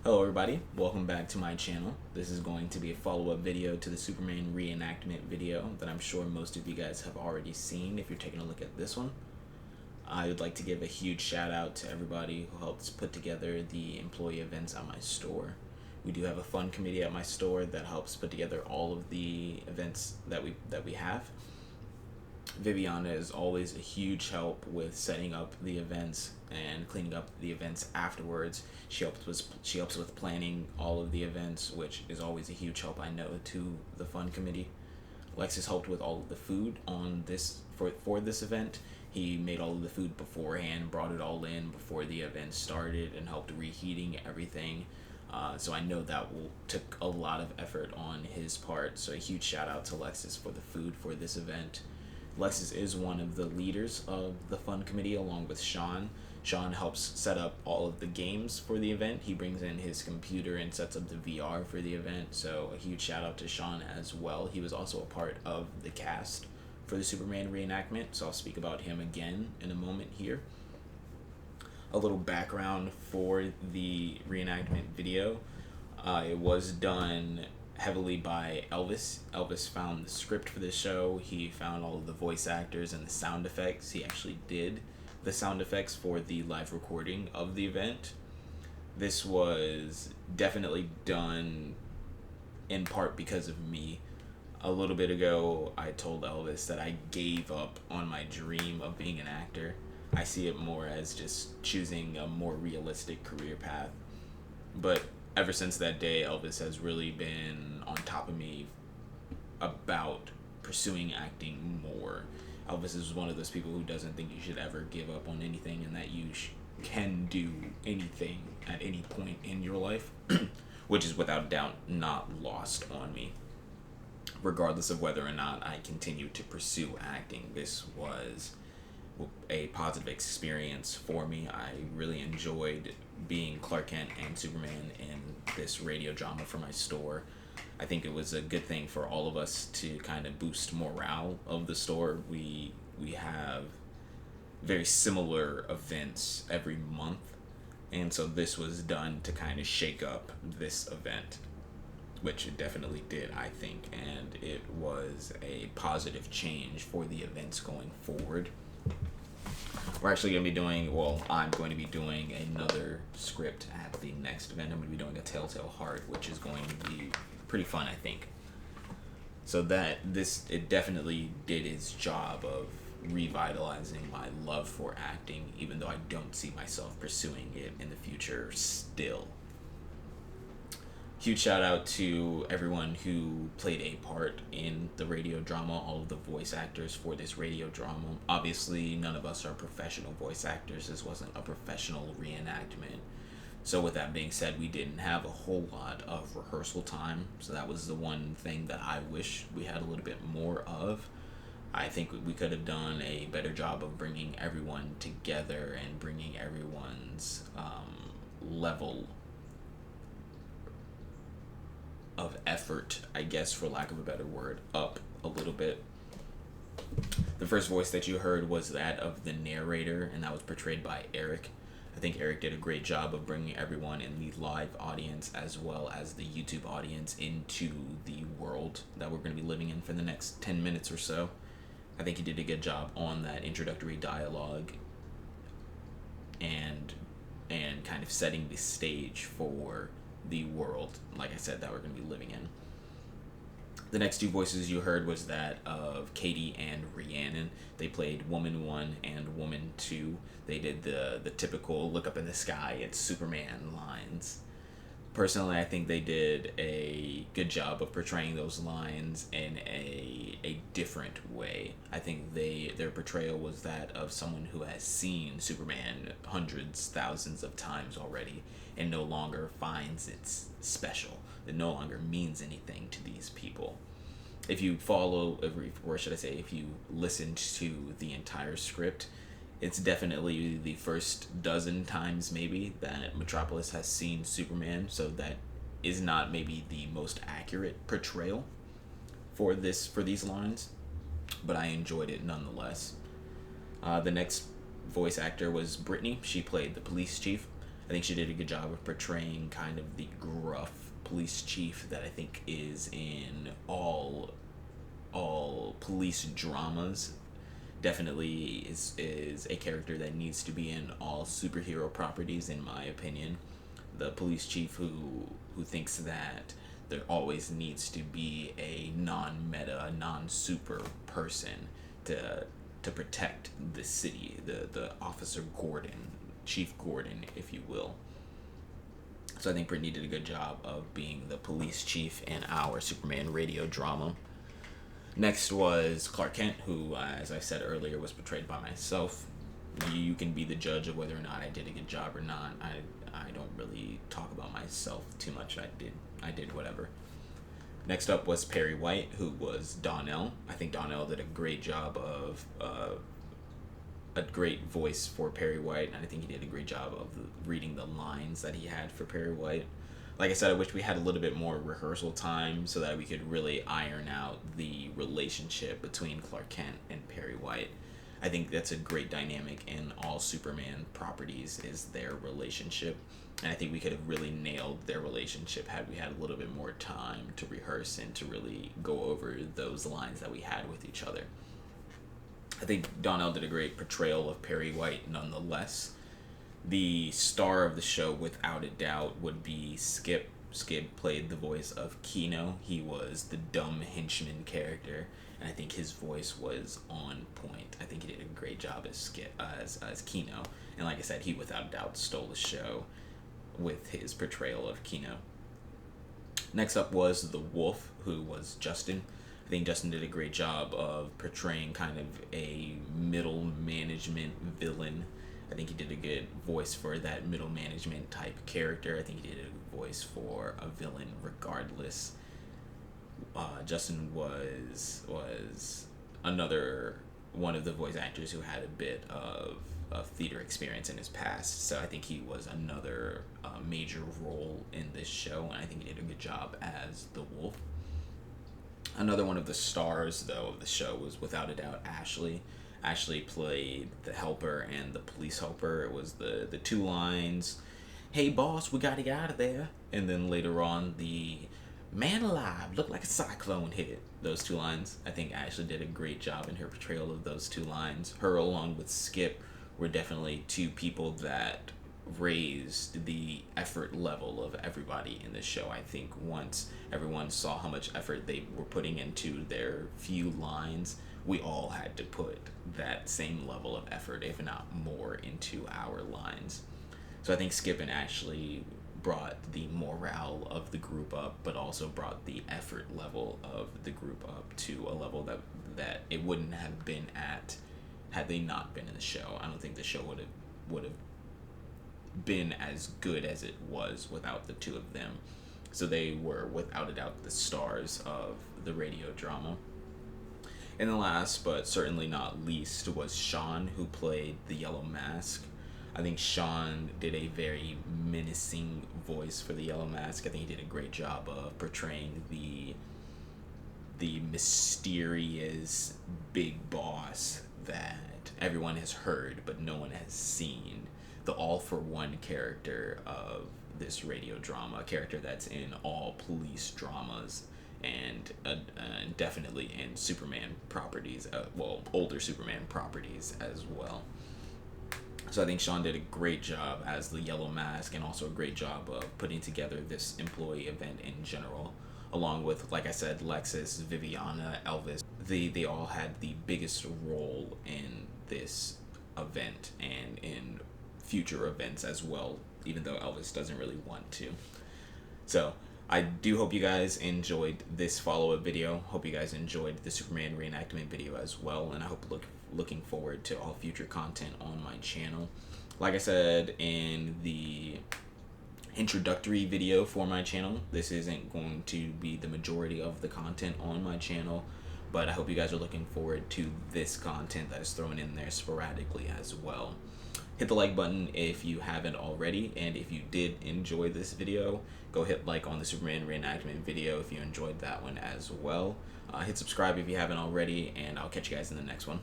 Hello everybody, welcome back to my channel. This is going to be a follow-up video to the Superman reenactment video that I'm sure most of you guys have already seen if you're taking a look at this one. I would like to give a huge shout out to everybody who helped put together the employee events at my store. We do have a fun committee at my store that helps put together all of the events that we have. Viviana is always a huge help with setting up the events and cleaning up the events afterwards. She helps with planning all of the events, which is always a huge help, I know, to the fun committee. Alexis helped with all of the food on this for this event. He made all of the food beforehand, brought it all in before the event started, and helped reheating everything. So I know that took a lot of effort on his part. So a huge shout out to Alexis for the food for this event. Alexis is one of the leaders of the fun committee along with Sean. Sean helps set up all of the games for the event. He brings in his computer and sets up the VR for the event. So a huge shout out to Sean as well. He was also a part of the cast for the Superman reenactment. So I'll speak about him again in a moment here. A little background for the reenactment video. It was done heavily by Elvis. Elvis found the script for this show. He found all of the voice actors and the sound effects. He actually did the sound effects for the live recording of the event. This was definitely done in part because of me. A little bit ago, I told Elvis that I gave up on my dream of being an actor. I see it more as just choosing a more realistic career path. But ever since that day, Elvis has really been on top of me about pursuing acting more. Elvis is one of those people who doesn't think you should ever give up on anything and that you can do anything at any point in your life, which is without doubt not lost on me. Regardless of whether or not I continue to pursue acting, this was a positive experience for me. I really enjoyed being Clark Kent and Superman in this radio drama for my store. I think it was a good thing for all of us to kind of boost morale of the store. We have very similar events every month, and so this was done to kind of shake up this event, which it definitely did, I think, and it was a positive change for the events going forward. We're actually going to be doing, I'm going to be doing another script at the next event. I'm going to be doing a Telltale Heart, which is going to be pretty fun, I think. So it definitely did its job of revitalizing my love for acting, even though I don't see myself pursuing it in the future still. Huge shout out to everyone who played a part in the radio drama, all of the voice actors for this radio drama. Obviously, none of us are professional voice actors. This wasn't a professional reenactment. So with that being said, we didn't have a whole lot of rehearsal time. So that was the one thing that I wish we had a little bit more of. I think we could have done a better job of bringing everyone together and bringing everyone's level of effort, I guess, for lack of a better word, up a little bit. The first voice that you heard was that of the narrator, and that was portrayed by Eric. I think Eric did a great job of bringing everyone in the live audience as well as the YouTube audience into the world that we're going to be living in for the next 10 minutes or so. I think he did a good job on that introductory dialogue and kind of setting the stage for the world, like I said, that we're going to be living in. The next two voices you heard was that of Katie and Rhiannon. They played Woman 1 and Woman 2. They did the typical look up in the sky, it's Superman lines. Personally, I think they did a good job of portraying those lines in a different way. I think their portrayal was that of someone who has seen Superman hundreds, thousands of times already and no longer finds it special. It no longer means anything to these people. If you if you listened to the entire script, it's definitely the first dozen times maybe that Metropolis has seen Superman, so that is not maybe the most accurate portrayal for these lines, but I enjoyed it nonetheless. The next voice actor was Brittany. She played the police chief. think she did a good job of portraying kind of the gruff police chief that I think is in all police dramas. Definitely is a character that needs to be in all superhero properties, in my opinion. The police chief who thinks that there always needs to be a non-meta, non-super person to protect the city, the Officer Gordon, Chief Gordon, if you will. So I think Brittany did a good job of being the police chief in our Superman radio drama. Next was Clark Kent, who, as I said earlier, was portrayed by myself. You can be the judge of whether or not I did a good job or not. I don't really talk about myself too much. I did whatever. Next up was Perry White, who was Donnell. I think Donnell did a great job of a great voice for Perry White, and I think he did a great job of reading the lines that he had for Perry White. Like I said, I wish we had a little bit more rehearsal time so that we could really iron out the relationship between Clark Kent and Perry White. I think that's a great dynamic in all Superman properties, is their relationship. And I think we could have really nailed their relationship had we had a little bit more time to rehearse and to really go over those lines that we had with each other. I think Donnell did a great portrayal of Perry White nonetheless. The star of the show, without a doubt, would be Skip. Skip played the voice of Keno. He was the dumb henchman character, and I think his voice was on point. I think he did a great job as Skip, as Keno. And like I said, he without a doubt stole the show with his portrayal of Keno. Next up was the Wolf, who was Justin. I think Justin did a great job of portraying kind of a middle management villain. I think he did a good voice for that middle management type character. I think he did a good voice for a villain regardless. Justin was another one of the voice actors who had a bit of theater experience in his past, so I think he was another major role in this show, and I think he did a good job as the Wolf. Another one of the stars, though, of the show was without a doubt Ashley. Ashley played the helper and the police helper. It was the two lines, "Hey boss, we gotta get out of there," and then later on the "Man alive, looked like a cyclone hit it." Those two lines. I think Ashley did a great job in her portrayal of those two lines. Her along with Skip were definitely two people that raised the effort level of everybody in the show. I think once everyone saw how much effort they were putting into their few lines, we all had to put that same level of effort, if not more, into our lines. So I think Skip and Ashley brought the morale of the group up, but also brought the effort level of the group up to a level that it wouldn't have been at had they not been in the show. I don't think the show would have been as good as it was without the two of them. So they were without a doubt the stars of the radio drama. And the last, but certainly not least, was Sean, who played the Yellow Mask. I think Sean did a very menacing voice for the Yellow Mask. I think he did a great job of portraying the mysterious big boss that everyone has heard but no one has seen. The all-for-one character of this radio drama, a character that's in all police dramas and definitely in Superman properties, older Superman properties as well. So I think Sean did a great job as the Yellow Mask, and also a great job of putting together this employee event in general, along with, like I said, Lexus, Viviana, Elvis. They all had the biggest role in this event and in future events as well, even though Elvis doesn't really want to. So I do hope you guys enjoyed this follow-up video. Hope you guys enjoyed the Superman reenactment video as well, and I hope looking forward to all future content on my channel. Like I said in the introductory video for my channel, this isn't going to be the majority of the content on my channel, but I hope you guys are looking forward to this content that is thrown in there sporadically as well. Hit the like button if you haven't already, and if you did enjoy this video, go hit like on the Superman reenactment video if you enjoyed that one as well. Hit subscribe if you haven't already, and I'll catch you guys in the next one.